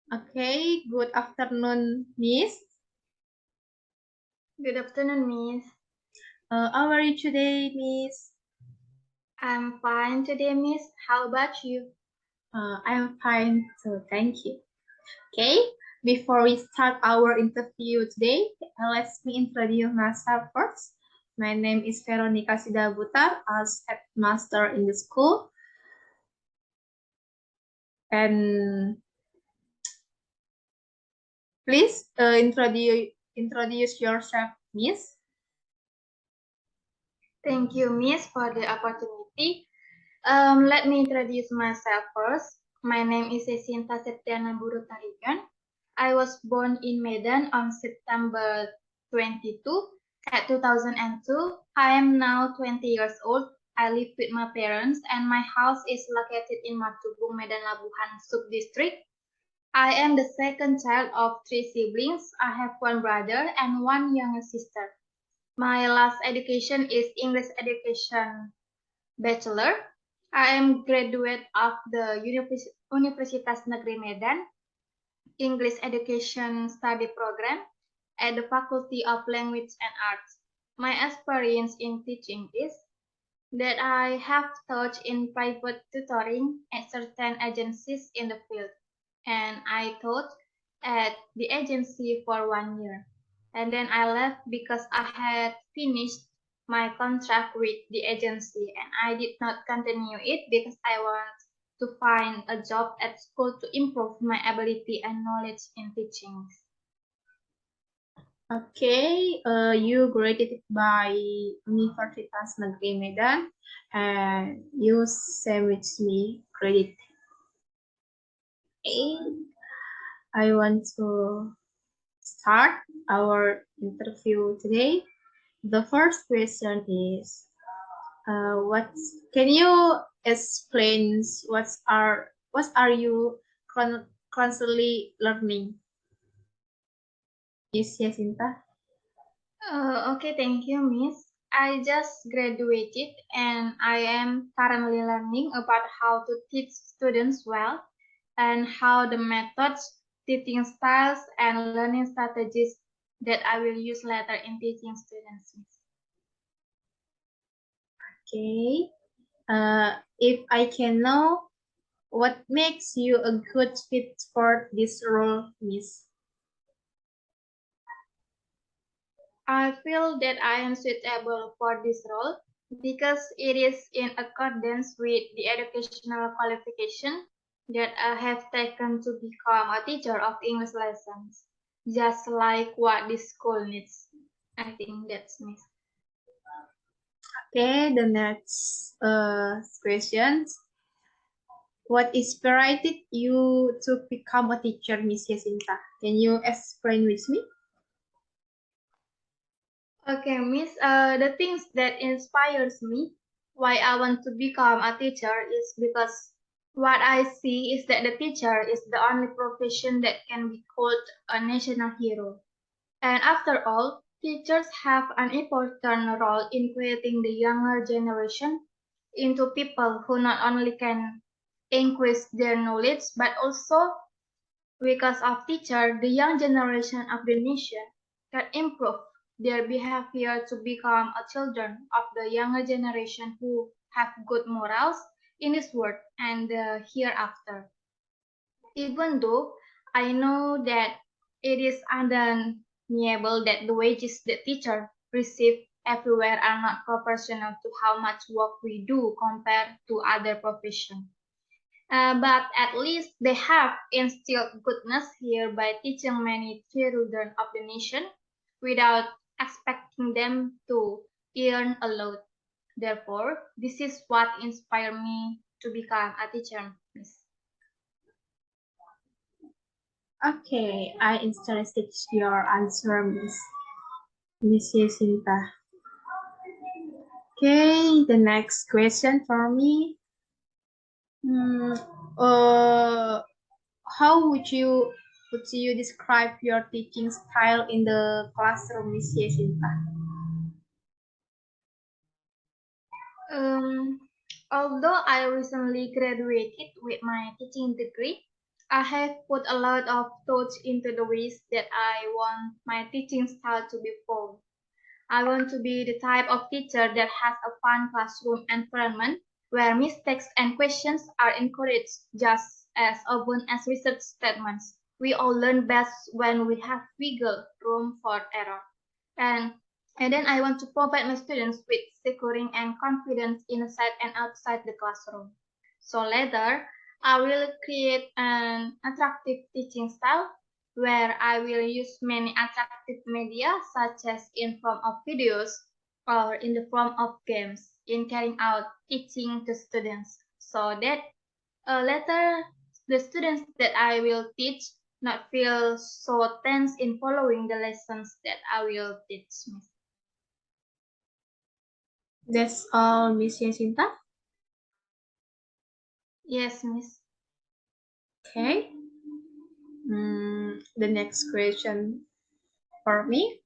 Okay, good afternoon, Miss. Good afternoon, Miss. How are you today, Miss? I'm fine today, Miss. How about you? I'm fine, so thank you. Okay, before we start our interview today, let me introduce myself first. My name is Veronica Sidabutar, as headmaster in the school. And please introduce yourself, Miss. Thank you, Miss, for the opportunity. Let me introduce myself first. My name is Yesinta Septiana Tarigan. I was born in Medan on September 22 at 2002. I am now 20 years old. I live with my parents and my house is located in Matubung, Medan Labuhan Subdistrict. I am the second child of three siblings. I have one brother and one younger sister. My last education is English education bachelor. I am graduate of the Universitas Negeri Medan English education study program at the Faculty of Language and Arts. My experience in teaching is that I have taught in private tutoring at certain agencies in the field, and I taught at the agency for 1 year. And then I left because I had finished my contract with the agency and I did not continue it because I want to find a job at school to improve my ability and knowledge in teaching. Okay, you graduated by Universitas Negeri Medan, and you same with me credit. Okay, I want to start our interview today. The first question is, what can you explain what are you constantly learning? Is Yesinta? Okay, thank you, Miss. I just graduated and I am currently learning about how to teach students well and how the methods, teaching styles, and learning strategies that I will use later in teaching students. Okay. If I can know, what makes you a good fit for this role, Miss? I feel that I am suitable for this role because it is in accordance with the educational qualification that I have taken to become a teacher of English lessons, just like what this school needs. I think that's me. Okay, the next question. What inspired you to become a teacher, Miss Yesinta? Can you explain with me? Okay, Miss, the things that inspires me why I want to become a teacher is because what I see is that the teacher is the only profession that can be called a national hero. And after all, teachers have an important role in creating the younger generation into people who not only can increase their knowledge, but also because of teacher, the young generation of the nation can improve their behavior to become a children of the younger generation who have good morals in this world and the hereafter. Even though I know that it is undeniable that the wages that teachers receive everywhere are not proportional to how much work we do compared to other professions. But at least they have instilled goodness here by teaching many children of the nation without expecting them to earn a lot. Therefore, this is what inspired me to become a teacher, Miss. Okay, I interested your answer, Miss Yesinta. Okay, the next question for me. Hmm, uh, how would you describe your teaching style in the classroom, Miss Yesinta? Um, Although I recently graduated with my teaching degree, I have put a lot of thought into the ways that I want my teaching style to be formed. I want to be the type of teacher that has a fun classroom environment where mistakes and questions are encouraged just as often as research statements. We all learn best when we have wiggle room for error. And, and then I want to provide my students with securing and confidence inside and outside the classroom. So later, I will create an attractive teaching style where I will use many attractive media such as in form of videos or in the form of games in carrying out teaching to students so that later the students that I will teach not feel so tense in following the lessons that I will teach, Miss. That's all, Miss Yesinta. Yes, Miss. Okay. The next question for me.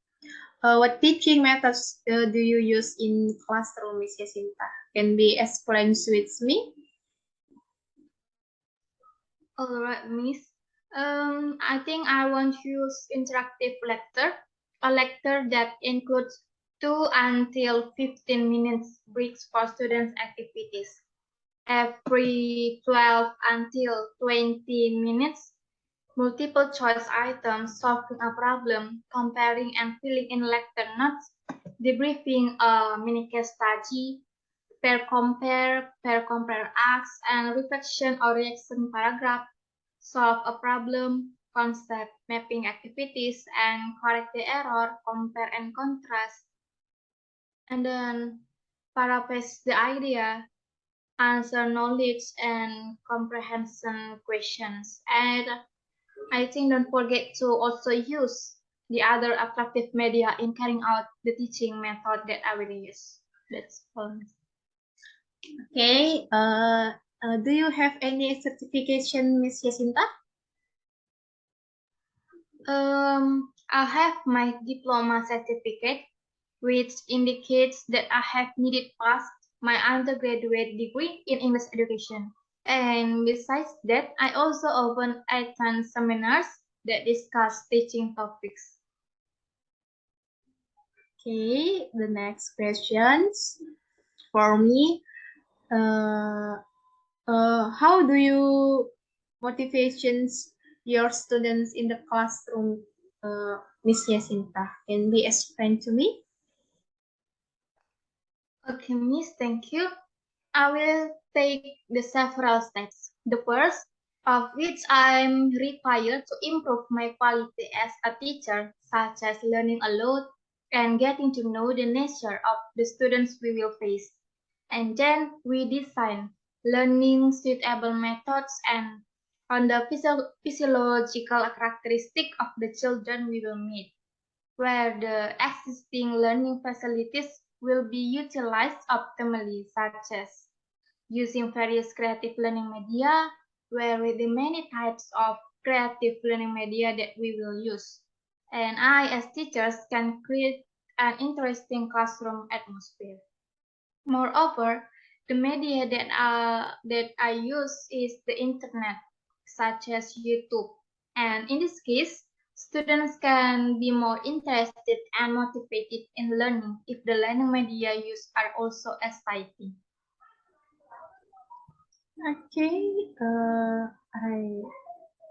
What teaching methods do you use in classroom, Miss Yesinta? Can be explained with me? All right, Miss. I think I want to use interactive lecture, a lecture that includes 2 until 15 minutes breaks for students' activities. Every 12 until 20 minutes, multiple choice items, solving a problem, comparing and filling in lecture notes, debriefing a mini case study, pair compare asks, and reflection or reaction paragraph, solve a problem, concept mapping activities, and correct the error, compare and contrast, and then paraphrase the idea, answer knowledge and comprehension questions. And I think don't forget to also use the other attractive media in carrying out the teaching method that I will use. That's all. Okay. Do you have any certification, Miss Yesinta? I have my diploma certificate, which indicates that I have needed passed my undergraduate degree in English education. And besides that, I also often attend seminars that discuss teaching topics. Okay. The next questions for me. How do you motivations your students in the classroom, Miss Yesinta? Can be explained to me? Okay, Miss, thank you. I will take the several steps. The first of which I'm required to improve my quality as a teacher, such as learning a lot and getting to know the nature of the students we will face. And then we design learning suitable methods and on the physiological characteristic of the children we will meet, where the existing learning facilities will be utilized optimally, such as using various creative learning media, where with the many types of creative learning media that we will use. And I, as teachers, can create an interesting classroom atmosphere. Moreover, the media that I use is the internet, such as YouTube. And in this case, students can be more interested and motivated in learning if the learning media used are also exciting. Okay.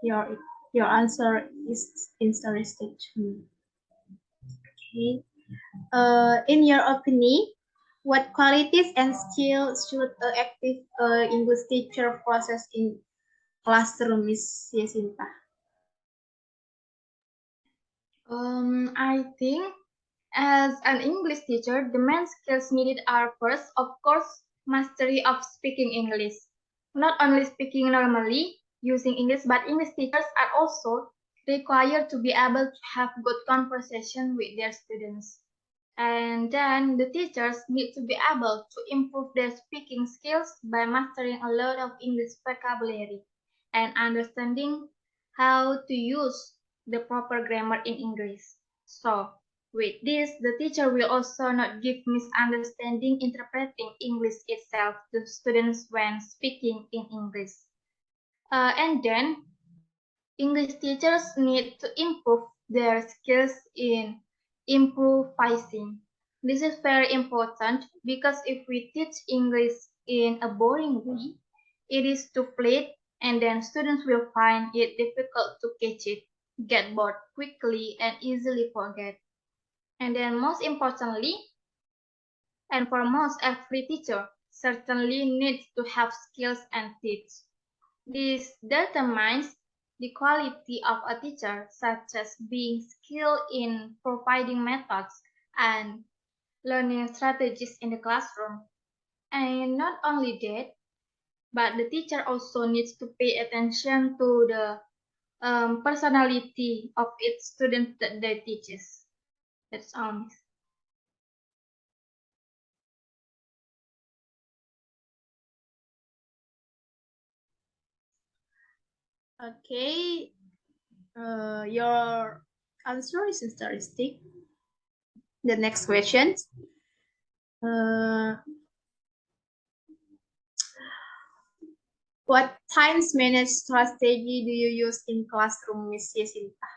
Your your answer is interesting to me. Okay. In your opinion, what qualities and skills should an active English teacher possess in classroom, Miss Yesinta? I think as an English teacher, the main skills needed are first, of course, mastery of speaking English. Not only speaking normally using English, but English teachers are also required to be able to have good conversation with their students. And then the teachers need to be able to improve their speaking skills by mastering a lot of English vocabulary and understanding how to use the proper grammar in English. So, with this, the teacher will also not give misunderstanding interpreting English itself to students when speaking in English. And then English teachers need to improve their skills in improvising. This is very important because if we teach English in a boring way, it is too flat and then students will find it difficult to catch it, get bored quickly and easily forget. And then most importantly, and for most every teacher, certainly needs to have skills and teach. This determines the quality of a teacher, such as being skilled in providing methods and learning strategies in the classroom. And not only that, but the teacher also needs to pay attention to the personality of each student that they teaches. That's all. Okay, your answer is interesting. The next question. What times management strategy do you use in classroom, Miss Yesinta?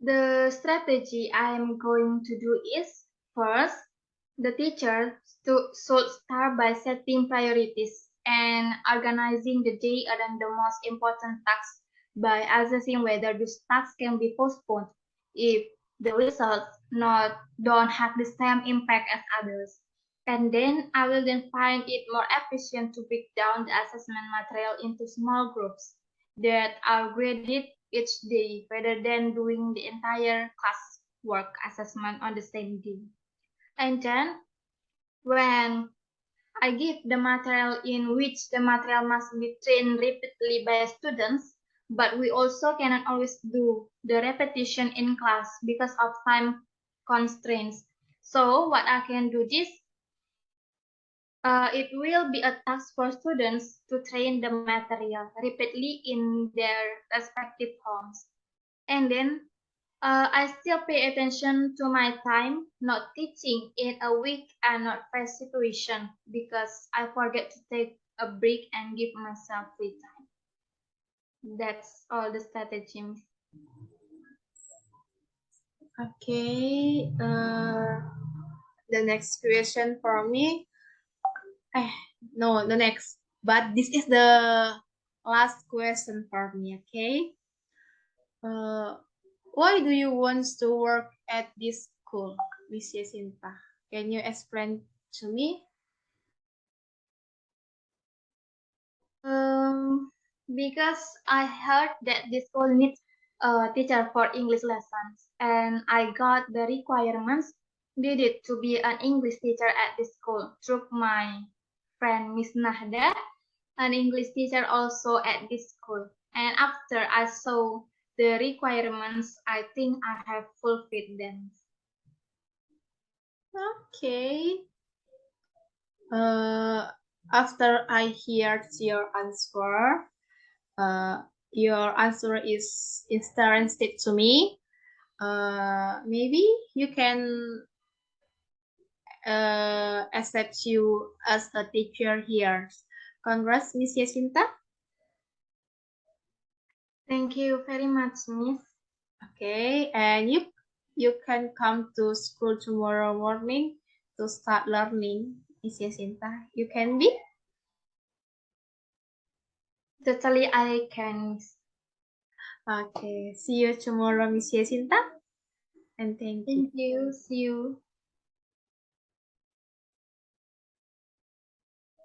The strategy I am going to do is, first, the teacher should start by setting priorities and organizing the day around the most important tasks by assessing whether these tasks can be postponed if the results don't have the same impact as others. And then I will then find it more efficient to break down the assessment material into small groups that are graded each day rather than doing the entire class work assessment on the same day. And then when I give the material in which the material must be trained repeatedly by students, but we also cannot always do the repetition in class because of time constraints. So what I can do is it will be a task for students to train the material repeatedly in their respective homes. And then I still pay attention to my time, not teaching in a weak and not fresh situation because I forget to take a break and give myself free time. That's all the strategy. Okay, the next question for me. No, the next. But this is the last question for me, okay? Why do you want to work at this school, Miss Yesinta? Can you explain to me? Because I heard that this school needs a teacher for English lessons, and I got the requirements needed to be an English teacher at this school through my friend Miss Nahda, an English teacher also at this school. And after I saw the requirements, I think I have fulfilled them. Okay. After I hear your answer is interesting to me. Maybe you can accept you as a teacher here. Congrats, Miss Yesinta. Thank you very much, Miss. Okay, and you can come to school tomorrow morning to start learning, Miss Yesinta. You can be? Totally I can, Miss. Okay, see you tomorrow, Miss Yesinta. And thank you. Thank you. See you.